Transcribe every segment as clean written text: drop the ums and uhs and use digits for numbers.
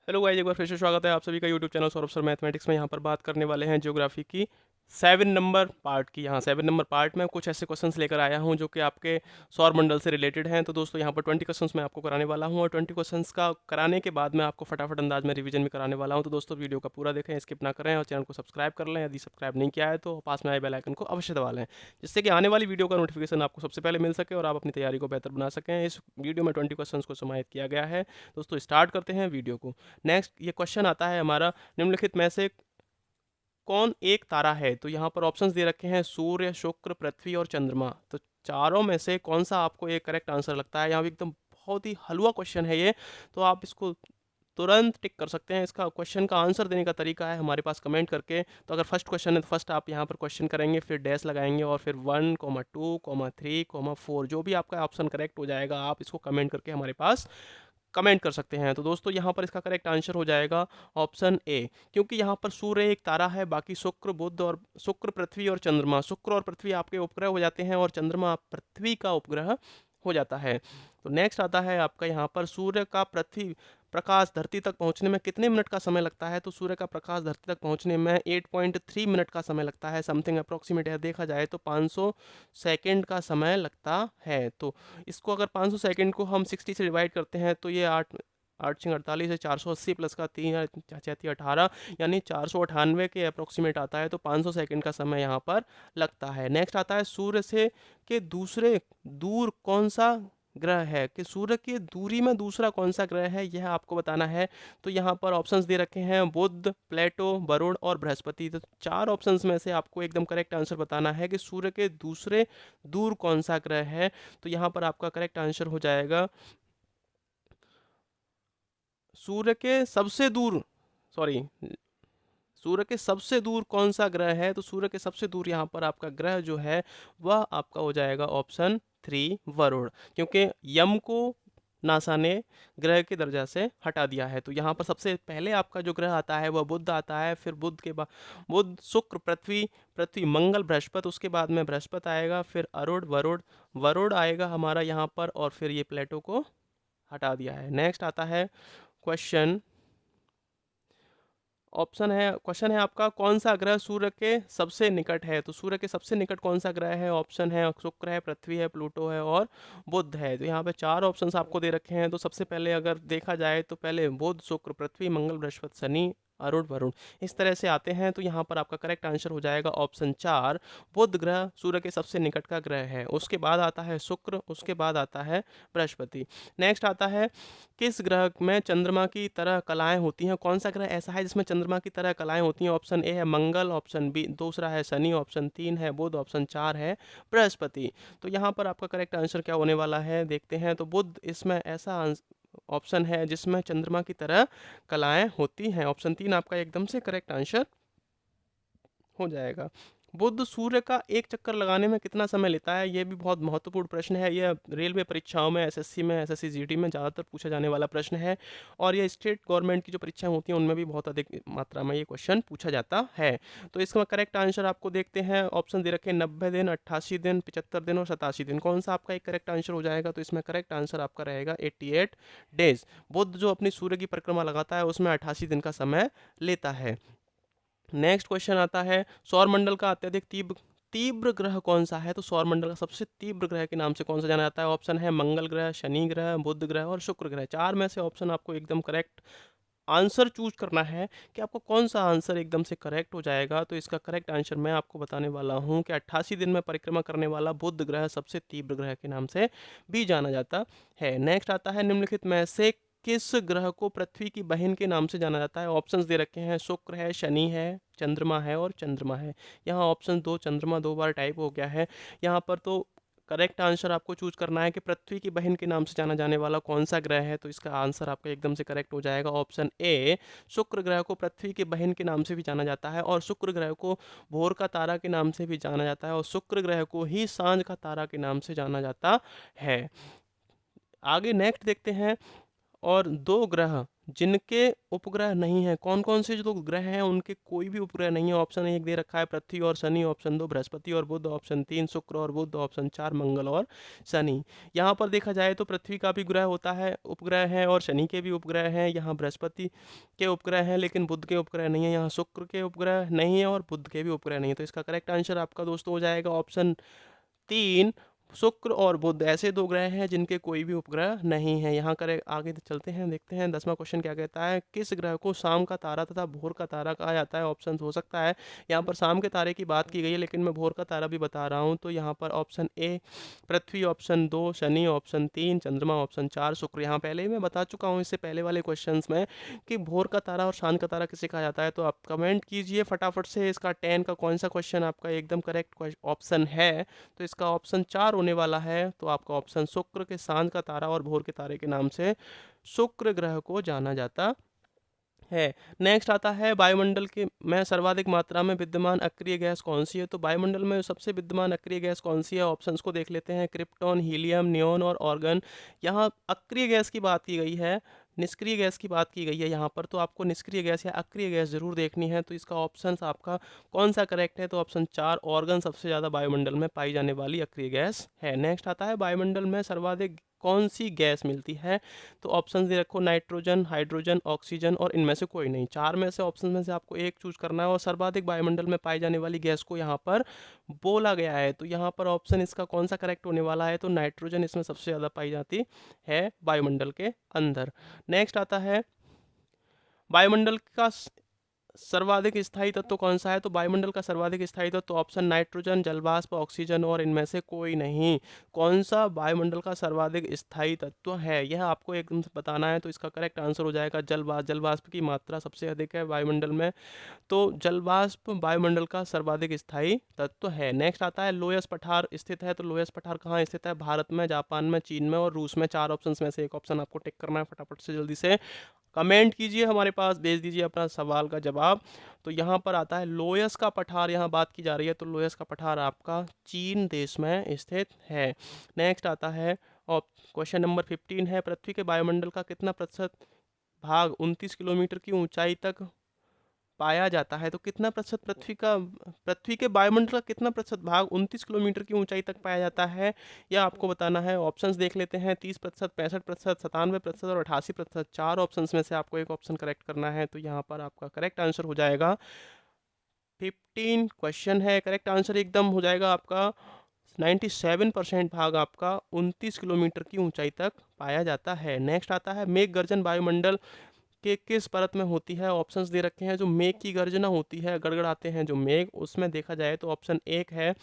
Hello guys, एक बार फिर से स्वागत है आप सभी का YouTube channel Saurabh sir mathematics में। यहाँ पर बात करने वाले हैं ज्योग्राफी की 7 नंबर पार्ट की। यहाँ 7 नंबर पार्ट में कुछ ऐसे क्वेश्चंस लेकर आया हूँ जो कि आपके सौर मंडल से रिलेटेड हैं। तो दोस्तों यहाँ पर 20 क्वेश्चंस मैं आपको कराने वाला हूँ और 20 क्वेश्चंस का कराने के बाद मैं आपको फटाफट अंदाज में रिवीजन भी कराने वाला हूँ। तो दोस्तों वीडियो का पूरा देखें, स्किप ना करें और चैनल को सब्सक्राइब कर लें। यदि सब्सक्राइब नहीं किया है तो पास में आए बेल आइकन को अवश्य दबा लें, जिससे कि आने वाली वीडियो का नोटिफिकेशन आपको सबसे पहले मिल सके और आप अपनी तैयारी को बेहतर बना सकें। इस वीडियो में 20 क्वेश्चंस को समाहित किया गया है। दोस्तों स्टार्ट करते हैं वीडियो को। नेक्स्ट ये क्वेश्चन आता है हमारा, निम्नलिखित में से कौन एक तारा है? तो यहाँ पर ऑप्शंस दे रखे हैं सूर्य, शुक्र, पृथ्वी और चंद्रमा। तो चारों में से कौन सा आपको एक करेक्ट आंसर लगता है? यहाँ भी एकदम बहुत ही हलवा क्वेश्चन है ये, तो आप इसको तुरंत टिक कर सकते हैं। इसका क्वेश्चन का आंसर देने का तरीका है हमारे पास कमेंट करके। तो अगर फर्स्ट क्वेश्चन है तो फर्स्ट आप यहाँ पर क्वेश्चन करेंगे, फिर डैश लगाएंगे और फिर 1, 2, 3, 4 जो भी आपका ऑप्शन करेक्ट हो जाएगा आप इसको कमेंट करके हमारे पास कमेंट कर सकते हैं। तो दोस्तों यहाँ पर इसका करेक्ट आंसर हो जाएगा ऑप्शन ए, क्योंकि यहाँ पर सूर्य एक तारा है, बाकी शुक्र, बुध और शुक्र, पृथ्वी और चंद्रमा। शुक्र और पृथ्वी आपके उपग्रह हो जाते हैं और चंद्रमा पृथ्वी का उपग्रह हो जाता है। तो नेक्स्ट आता है आपका यहाँ पर, सूर्य का पृथ्वी प्रकाश धरती तक पहुंचने में कितने मिनट का समय लगता है? तो सूर्य का प्रकाश धरती तक पहुंचने में 8.3 मिनट का समय लगता है। समथिंग अप्रोक्सीमेट है, देखा जाए तो 500 सेकंड का समय लगता है। तो इसको अगर 500 सेकंड को हम 60 से डिवाइड करते हैं तो ये 8 8 48 है, 480 प्लस का 3 4 18 यानी 498 के अप्रोक्सीमेट आता है। तो 500 सेकंड का समय यहाँ पर लगता है। नेक्स्ट आता है, सूर्य से के दूसरे दूर कौन सा ग्रह है? कि सूर्य की दूरी में दूसरा कौन सा ग्रह है यह आपको बताना है। तो यहाँ पर ऑप्शंस दे रखे हैं बुध, प्लेटो, वरुण और बृहस्पति। तो चार ऑप्शंस में से आपको एकदम करेक्ट आंसर बताना है कि सूर्य के दूसरे दूर कौन सा ग्रह है। तो यहाँ पर आपका करेक्ट आंसर हो जाएगा सूर्य के सबसे दूर, सॉरी, सूर्य के सबसे दूर कौन सा ग्रह है? तो सूर्य के सबसे दूर यहाँ पर आपका ग्रह जो है वह आपका हो जाएगा ऑप्शन 3 वरुण, क्योंकि यम को नासा ने ग्रह के दर्जा से हटा दिया है। तो यहाँ पर सबसे पहले आपका जो ग्रह आता है वह बुध आता है, फिर बुध के बाद बुध, शुक्र, पृथ्वी, पृथ्वी, मंगल, बृहस्पति, उसके बाद में बृहस्पति आएगा, फिर अरुण, वरुण, वरुण आएगा हमारा यहाँ पर, और फिर ये प्लेटो को हटा दिया है। नेक्स्ट आता है क्वेश्चन, क्वेश्चन है आपका, कौन सा ग्रह सूर्य के सबसे निकट है? तो सूर्य के सबसे निकट कौन सा ग्रह है? ऑप्शन है शुक्र है, पृथ्वी है, प्लूटो है और बुध है। तो यहाँ पे चार ऑप्शंस आपको दे रखे हैं। तो सबसे पहले अगर देखा जाए तो पहले बुध, शुक्र, पृथ्वी, मंगल, बृहस्पति, शनि, अरुण, वरुण, इस तरह से आते हैं। तो यहाँ पर आपका करेक्ट आंसर हो जाएगा ऑप्शन 4, बुध ग्रह सूर्य के सबसे निकट का ग्रह है। उसके बाद आता है शुक्र, उसके बाद आता है बृहस्पति। नेक्स्ट आता है, किस ग्रह में चंद्रमा की तरह कलाएं होती हैं? कौन सा ग्रह ऐसा है जिसमें चंद्रमा की तरह कलाएं होती हैं? ऑप्शन ए है मंगल, ऑप्शन बी दूसरा है शनि, ऑप्शन 3 है बुध, ऑप्शन 4 है बृहस्पति। तो यहाँ पर आपका करेक्ट आंसर क्या होने वाला है देखते हैं। तो बुध इसमें ऐसा ऑप्शन है जिसमें चंद्रमा की तरह कलाएं होती हैं। ऑप्शन 3 आपका एकदम से करेक्ट आंसर हो जाएगा। बुध सूर्य का एक चक्कर लगाने में कितना समय लेता है? ये भी बहुत महत्वपूर्ण प्रश्न है। यह रेलवे परीक्षाओं में, एसएससी में, एसएससी जीडी में ज़्यादातर पूछा जाने वाला प्रश्न है, और ये स्टेट गवर्नमेंट की जो परीक्षाएं होती हैं उनमें भी बहुत अधिक मात्रा में ये क्वेश्चन पूछा जाता है। तो इसका करेक्ट आंसर आपको देखते हैं। ऑप्शन दे रखे 90 दिन, 88 दिन, 75 दिन और 87 दिन। कौन सा आपका एक करेक्ट आंसर हो जाएगा? तो इसमें करेक्ट आंसर आपका रहेगा 88 डेज। बुध जो अपनी सूर्य की परिक्रमा लगाता है उसमें 88 दिन का समय लेता है। नेक्स्ट क्वेश्चन आता है, सौरमंडल का अत्यधिक तीव्र तीव्र ग्रह कौन सा है? तो सौरमंडल का सबसे तीव्र ग्रह के नाम से कौन सा जाना जाता है? ऑप्शन है मंगल ग्रह, शनि ग्रह, बुध ग्रह और शुक्र ग्रह। चार में से ऑप्शन आपको एकदम करेक्ट आंसर चूज करना है कि आपको कौन सा आंसर एकदम से करेक्ट हो जाएगा। तो इसका करेक्ट आंसर मैं आपको बताने वाला हूं कि 88 दिन में परिक्रमा करने वाला बुध ग्रह सबसे तीव्र ग्रह के नाम से भी जाना जाता है। नेक्स्ट आता है, निम्नलिखित में से किस ग्रह को पृथ्वी की बहन के नाम से जाना जाता है? ऑप्शंस दे रखे हैं शुक्र है, शनि है, चंद्रमा है और चंद्रमा है। यहाँ ऑप्शन 2 चंद्रमा दो बार टाइप हो गया है यहाँ पर। तो करेक्ट आंसर आपको चूज करना है कि पृथ्वी की बहन के नाम से जाना जाने वाला कौन सा ग्रह है। तो इसका आंसर आपका एकदम से करेक्ट हो जाएगा ऑप्शन ए, शुक्र ग्रह को पृथ्वी की बहन के नाम से भी जाना जाता है, और शुक्र ग्रह को भोर का तारा के नाम से भी जाना जाता है, और शुक्र ग्रह को ही सांझ का तारा के नाम से जाना जाता है। आगे नेक्स्ट देखते हैं, और दो ग्रह जिनके उपग्रह नहीं हैं, कौन कौन से जो ग्रह हैं उनके कोई भी उपग्रह नहीं है। ऑप्शन 1 दे रखा है पृथ्वी और शनि, ऑप्शन 2 बृहस्पति और बुध, ऑप्शन 3 शुक्र और बुध, ऑप्शन 4 मंगल और शनि। यहाँ पर देखा जाए तो पृथ्वी का भी ग्रह होता है, उपग्रह है, और शनि के भी उपग्रह हैं। यहाँ बृहस्पति के उपग्रह हैं लेकिन बुध के उपग्रह नहीं है। यहाँ शुक्र के उपग्रह नहीं है और बुध के भी उपग्रह नहीं है। तो इसका करेक्ट आंसर आपका दोस्तों हो जाएगा ऑप्शन 3। शुक्र और बुध ऐसे दो ग्रह हैं जिनके कोई भी उपग्रह नहीं है। यहाँ करे आगे चलते हैं, देखते हैं 10वां क्वेश्चन क्या कहता है। किस ग्रह को शाम का तारा तथा भोर का तारा कहा जाता है? ऑप्शन हो सकता है, यहाँ पर शाम के तारे की बात की गई है लेकिन मैं भोर का तारा भी बता रहा हूँ। तो यहाँ पर option A Prithvi, option 2 Shani, option 3 चंद्रमा, ऑप्शन 4 शुक्र। यहाँ पहले ही मैं बता चुका हूँ इससे पहले वाले क्वेश्चन में कि भोर का तारा और शाम का तारा किसे कहा जाता है। तो आप कमेंट कीजिए फटाफट से, इसका 10 का कौन सा क्वेश्चन आपका एकदम करेक्ट ऑप्शन है। तो इसका ऑप्शन 4 होने वाला है। तो आपका ऑप्शन शुक्र के सांझ का तारा और भोर के तारे के नाम से शुक्र ग्रह को जाना जाता है। नेक्स्ट आता है वायुमंडल के में सर्वाधिक मात्रा में विद्यमान अक्रिय गैस कौन सी है? तो वायुमंडल में सबसे विद्यमान अक्रिय गैस कौन सी है? ऑप्शंस को देख लेते हैं, क्रिप्टॉन, हीलियम, नियोन और ऑर्गन। यहाँ अक्रिय गैस की बात की गई है, निष्क्रिय गैस की बात की गई है यहाँ पर। तो आपको निष्क्रिय गैस या अक्रिय गैस जरूर देखनी है। तो इसका ऑप्शन आपका कौन सा करेक्ट है? तो ऑप्शन 4 ऑर्गन सबसे ज़्यादा वायुमंडल में पाई जाने वाली अक्रिय गैस है। नेक्स्ट आता है वायुमंडल में सर्वाधिक कौन सी गैस मिलती है? तो ऑप्शन दे रखो नाइट्रोजन, हाइड्रोजन, ऑक्सीजन और इनमें से कोई नहीं। चार में से ऑप्शन में से आपको एक चूज करना है और सर्वाधिक वायुमंडल में पाई जाने वाली गैस को यहाँ पर बोला गया है। तो यहाँ पर ऑप्शन इसका कौन सा करेक्ट होने वाला है? तो नाइट्रोजन इसमें सबसे ज़्यादा पाई जाती है वायुमंडल के अंदर। नेक्स्ट आता है वायुमंडल का सर्वाधिक स्थायी तत्व कौन सा है? तो वायुमंडल का सर्वाधिक स्थायी तत्व ऑप्शन नाइट्रोजन, जलवाष्प, ऑक्सीजन और इनमें से कोई नहीं। कौन सा वायुमंडल का सर्वाधिक स्थायी तत्व है यह आपको एकदम से बताना है। तो इसका करेक्ट आंसर हो जाएगा जलवाष्प। जलवाष्प की मात्रा सबसे अधिक है वायुमंडल में, तो जलवाष्प वायुमंडल का सर्वाधिक स्थायी तत्व है। नेक्स्ट आता है लोयस पठार स्थित है। तो लोयस पठार कहाँ स्थित है? भारत में, जापान में, चीन में और रूस में। चार ऑप्शन में से एक ऑप्शन आपको टिक करना है, फटाफट से जल्दी से कमेंट कीजिए, हमारे पास भेज दीजिए अपना सवाल का जवाब। तो यहाँ पर आता है लोयस का पठार, यहाँ बात की जा रही है। तो लोयस का पठार आपका चीन देश में स्थित है। नेक्स्ट आता है और क्वेश्चन नंबर 15 है, पृथ्वी के वायुमंडल का कितना प्रतिशत भाग 29 किलोमीटर की ऊंचाई तक पाया जाता है? तो कितना प्रतिशत पृथ्वी के वायुमंडल का कितना प्रतिशत भाग 29 किलोमीटर की ऊंचाई तक पाया जाता है, यह आपको बताना है। ऑप्शंस देख लेते हैं, 30%, 65%, 97% और 88%। चार ऑप्शंस में से आपको एक ऑप्शन करेक्ट करना है। तो यहाँ पर आपका करेक्ट आंसर हो जाएगा 15 क्वेश्चन है, करेक्ट आंसर एकदम हो जाएगा आपका 97% भाग आपका 29 किलोमीटर की ऊंचाई तक पाया जाता है। नेक्स्ट आता है मेघ गर्जन वायुमंडल के किस परत में होती है? ऑप्शंस दे रखे हैं। जो मेघ की गर्जना होती है, गड़गड़ाते हैं जो मेघ, उसमें देखा जाए तो ऑप्शन 1 है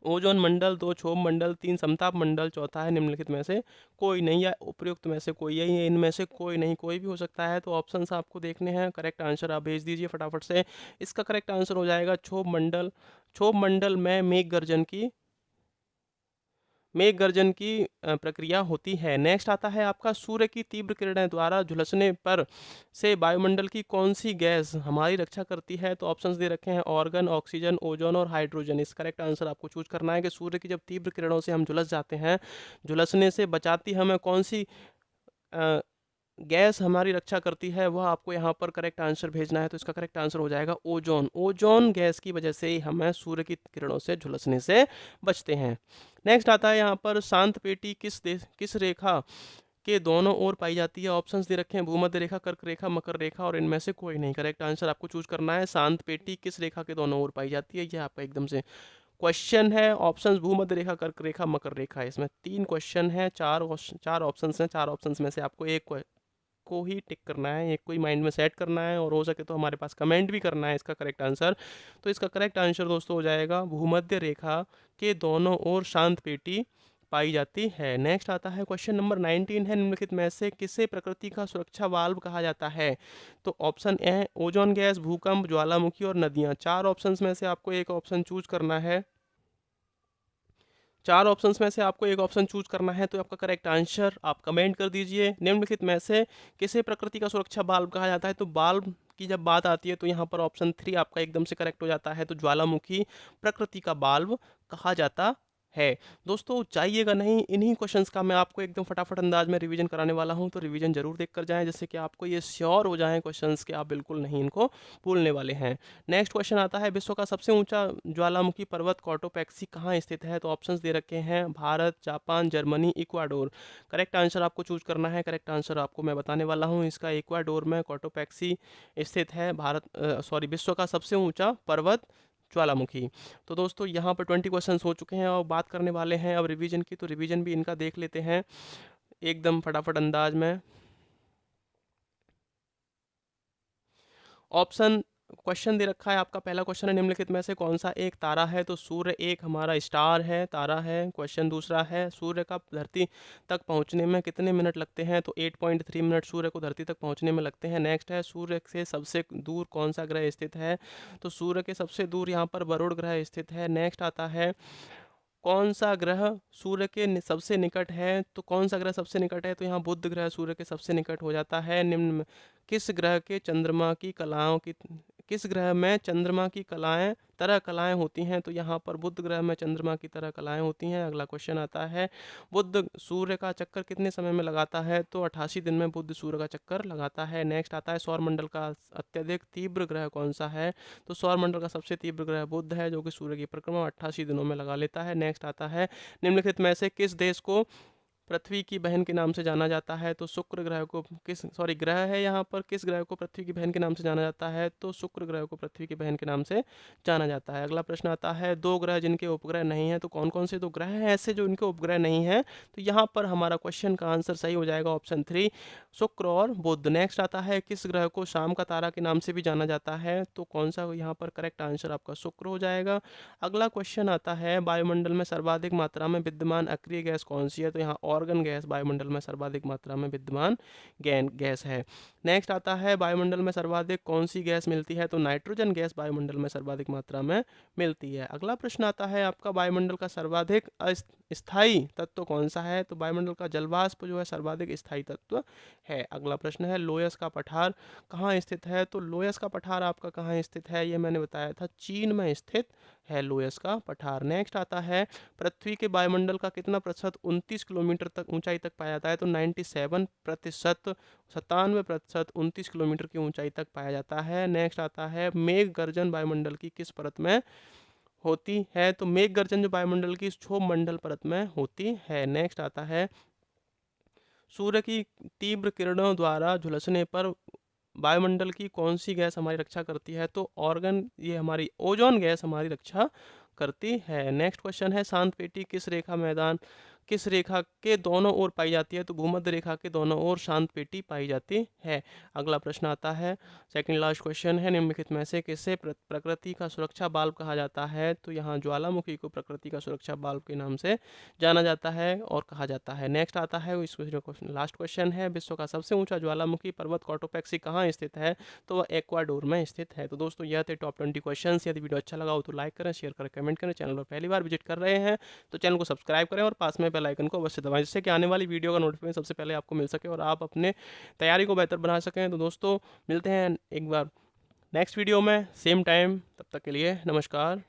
ओजोन मंडल, 2 क्षोभ मंडल, 3 समताप मंडल, चौथा है निम्नलिखित में से कोई नहीं या उपयुक्त में से कोई, यही इनमें से कोई नहीं, कोई भी हो सकता है। तो ऑप्शंस आपको देखने हैं, करेक्ट आंसर आप भेज दीजिए फटाफट से। इसका करेक्ट आंसर हो जाएगा क्षोभ मंडल। क्षोभ मंडल में मेघ गर्जन की प्रक्रिया होती है। नेक्स्ट आता है आपका सूर्य की तीव्र किरणें द्वारा झुलसने पर से वायुमंडल की कौन सी गैस हमारी रक्षा करती है? तो ऑप्शंस दे रखे हैं ऑर्गन, ऑक्सीजन, ओजोन और हाइड्रोजन। इस करेक्ट आंसर आपको चूज करना है कि सूर्य की जब तीव्र किरणों से हम झुलस जाते हैं, झुलसने से बचाती हमें कौन सी गैस हमारी रक्षा करती है, वह आपको यहाँ पर करेक्ट आंसर भेजना है। तो इसका करेक्ट आंसर हो जाएगा ओजोन। ओजोन गैस की वजह से ही हमें सूर्य की किरणों से झुलसने से बचते हैं। नेक्स्ट आता है यहाँ पर शांत पेटी किस रेखा के दोनों ओर पाई जाती है? ऑप्शंस दे रखे हैं भूमध्य रेखा, कर्क रेखा, मकर रेखा और इनमें से कोई नहीं। करेक्ट आंसर आपको चूज करना है शांत पेटी किस रेखा के दोनों ओर पाई जाती है, यह आपका एकदम से क्वेश्चन है। ऑप्शंस भूमध्य रेखा, कर्क रेखा, मकर रेखा, इसमें 3 क्वेश्चन है, चार ऑप्शंस हैं। चार ऑप्शंस में से आपको एक को ही टिक करना है, एक को ही माइंड में सेट करना है और हो सके तो हमारे पास कमेंट भी करना है इसका करेक्ट आंसर। तो इसका करेक्ट आंसर दोस्तों हो जाएगा भूमध्य रेखा के दोनों ओर शांत पेटी पाई जाती है। नेक्स्ट आता है क्वेश्चन नंबर 19 है, निम्नलिखित में से किसे प्रकृति का सुरक्षा वाल्व कहा जाता है? तो ऑप्शन ए ओजोन गैस, भूकंप, ज्वालामुखी और नदियां। चार ऑप्शंस में से आपको एक ऑप्शन चूज करना है। चार ऑप्शंस में से आपको एक ऑप्शन चूज करना है। तो आपका करेक्ट आंसर आप कमेंट कर दीजिए। निम्नलिखित में से किसे प्रकृति का सुरक्षा बाल्ब कहा जाता है? तो बाल्ब की जब बात आती है तो यहाँ पर ऑप्शन 3 आपका एकदम से करेक्ट हो जाता है। तो ज्वालामुखी प्रकृति का बाल्ब कहा जाता है। दोस्तों जाइएगा नहीं, इन्हीं क्वेश्चंस का मैं आपको एकदम फटाफट अंदाज में रिवीजन कराने वाला हूं, तो रिवीजन जरूर देख कर जाएं, जिससे कि आपको ये श्योर हो जाएं क्वेश्चंस कि आप बिल्कुल नहीं इनको भूलने वाले हैं। नेक्स्ट क्वेश्चन आता है, विश्व का सबसे ऊंचा ज्वालामुखी पर्वत कोटोपैक्सी कहाँ स्थित है? तो ऑप्शंस दे रखे हैं, Bharat, Japan, Germany, Ecuador. Correct answer आपको चूज करना है। करेक्ट आंसर आपको मैं बताने वाला हूँ, इसका इक्वाडोर में कोटोपैक्सी स्थित है। विश्व का सबसे ऊंचा पर्वत ज्वालामुखी। तो दोस्तों यहाँ पर 20 क्वेश्चंस हो चुके हैं और बात करने वाले हैं अब रिवीजन की, तो रिवीजन भी इनका देख लेते हैं एकदम फटाफट अंदाज में। ऑप्शन क्वेश्चन दे रखा है आपका, पहला क्वेश्चन है, निम्नलिखित में से कौन सा एक तारा है? तो सूर्य एक हमारा स्टार है, तारा है। क्वेश्चन दूसरा है, सूर्य का धरती तक पहुंचने में कितने मिनट लगते हैं? तो 8.3 मिनट सूर्य को धरती तक पहुंचने में लगते हैं। नेक्स्ट है, सूर्य से सबसे दूर कौन सा ग्रह स्थित है? तो सूर्य के सबसे दूर यहाँ पर वरुण ग्रह स्थित है। नेक्स्ट आता है, कौन सा ग्रह सूर्य के सबसे निकट है? तो कौन सा ग्रह सबसे निकट है? तो यहाँ बुध ग्रह सूर्य के सबसे निकट हो जाता है। निम्न में किस ग्रह के चंद्रमा की कलाओं की किस ग्रह में चंद्रमा की तरह कलाएं होती हैं? तो यहाँ पर बुध ग्रह में चंद्रमा की तरह कलाएं होती हैं। अगला क्वेश्चन आता है, बुध सूर्य का चक्कर कितने समय में लगाता है? तो 88 दिन में बुध सूर्य का चक्कर लगाता है। नेक्स्ट आता है, सौरमंडल का अत्यधिक तीव्र ग्रह कौन सा है? तो सौरमंडल का सबसे तीव्र ग्रह बुध है, जो कि सूर्य की परिक्रमा 88 दिनों में लगा लेता है। नेक्स्ट आता है, निम्नलिखित में से किस देश को पृथ्वी की बहन के नाम से जाना जाता है? तो शुक्र ग्रह को ग्रह है यहाँ पर, किस ग्रह को पृथ्वी की बहन के नाम से जाना जाता है? तो शुक्र ग्रह को पृथ्वी की बहन के नाम से जाना जाता है। अगला प्रश्न आता है, दो ग्रह जिनके उपग्रह नहीं है। तो कौन कौन से दो ग्रह हैं ऐसे जो इनके उपग्रह नहीं है? तो यहाँ पर हमारा क्वेश्चन का आंसर सही हो जाएगा ऑप्शन 3, शुक्र और बुध। नेक्स्ट आता है, किस ग्रह को शाम का तारा के नाम से भी जाना जाता है? तो कौन सा यहाँ पर करेक्ट आंसर आपका शुक्र हो जाएगा। अगला क्वेश्चन आता है, वायुमंडल में सर्वाधिक मात्रा में विद्यमान अक्रिय गैस कौन सी है? तो यहाँ ऑर्गन गैस वायुमंडल में सर्वाधिक मात्रा में विद्यमान गैस है। नेक्स्ट आता है, वायुमंडल में सर्वाधिक कौन सी गैस मिलती है? तो नाइट्रोजन गैस वायुमंडल में सर्वाधिक मात्रा में मिलती है। अगला प्रश्न आता है आपका, वायुमंडल का सर्वाधिक स्थायी तत्व कौन सा है? तो वायुमंडल का जलवाष्प जो है सर्वाधिक स्थायी तत्व है। अगला प्रश्न है, लोयस का पठार कहाँ स्थित है? तो लोयस का पठार आपका कहाँ स्थित है, ये मैंने बताया था, चीन में स्थित है लोयस का पठार। नेक्स्ट आता है, पृथ्वी के वायुमंडल का कितना प्रतिशत 29 किलोमीटर तक ऊंचाई तक पाया जाता है? तो 97%, 97% 29 किलोमीटर की ऊंचाई तक पाया जाता है। नेक्स्ट आता है, मेघ गर्जन वायुमंडल की किस परत में होती है? तो मेघ गर्जन जो वायुमंडल की क्षोभ मंडल परत में होती है। नेक्स्ट आता है, सूर्य की तीव्र किरणों द्वारा झुलसने पर वायुमंडल की कौन सी गैस हमारी रक्षा करती है? तो ये हमारी ओजोन गैस हमारी रक्षा करती है। नेक्स्ट क्वेश्चन है, शांत पेटी किस रेखा के दोनों ओर पाई जाती है? तो भूमध्य रेखा के दोनों ओर शांत पेटी पाई जाती है। अगला प्रश्न आता है, सेकंड लास्ट क्वेश्चन है, निम्नलिखित में से किसे प्रकृति का सुरक्षा बाल्ब कहा जाता है? तो यहाँ ज्वालामुखी को प्रकृति का सुरक्षा बाल्ब के नाम से जाना जाता है और कहा जाता है। नेक्स्ट आता है, इस लास्ट क्वेश्चन है, विश्व का सबसे ऊंचा ज्वालामुखी पर्वत कोटोपैक्सी कहाँ स्थित है? तो वह एक्वाडोर में स्थित है। तो दोस्तों यह थे टॉप 20 क्वेश्चन। यदि वीडियो अच्छा लगा हो तो लाइक करें, शेयर करें, कमेंट करें। चैनल पर पहली बार विजिट कर रहे हैं तो चैनल को सब्सक्राइब करें और पास में बेल आइकन को अवश्य दबाएं, जिससे कि आने वाली वीडियो का नोटिफिकेशन सबसे पहले आपको मिल सके और आप अपने तैयारी को बेहतर बना सकें। तो दोस्तों मिलते हैं एक बार नेक्स्ट वीडियो में सेम टाइम, तब तक के लिए नमस्कार।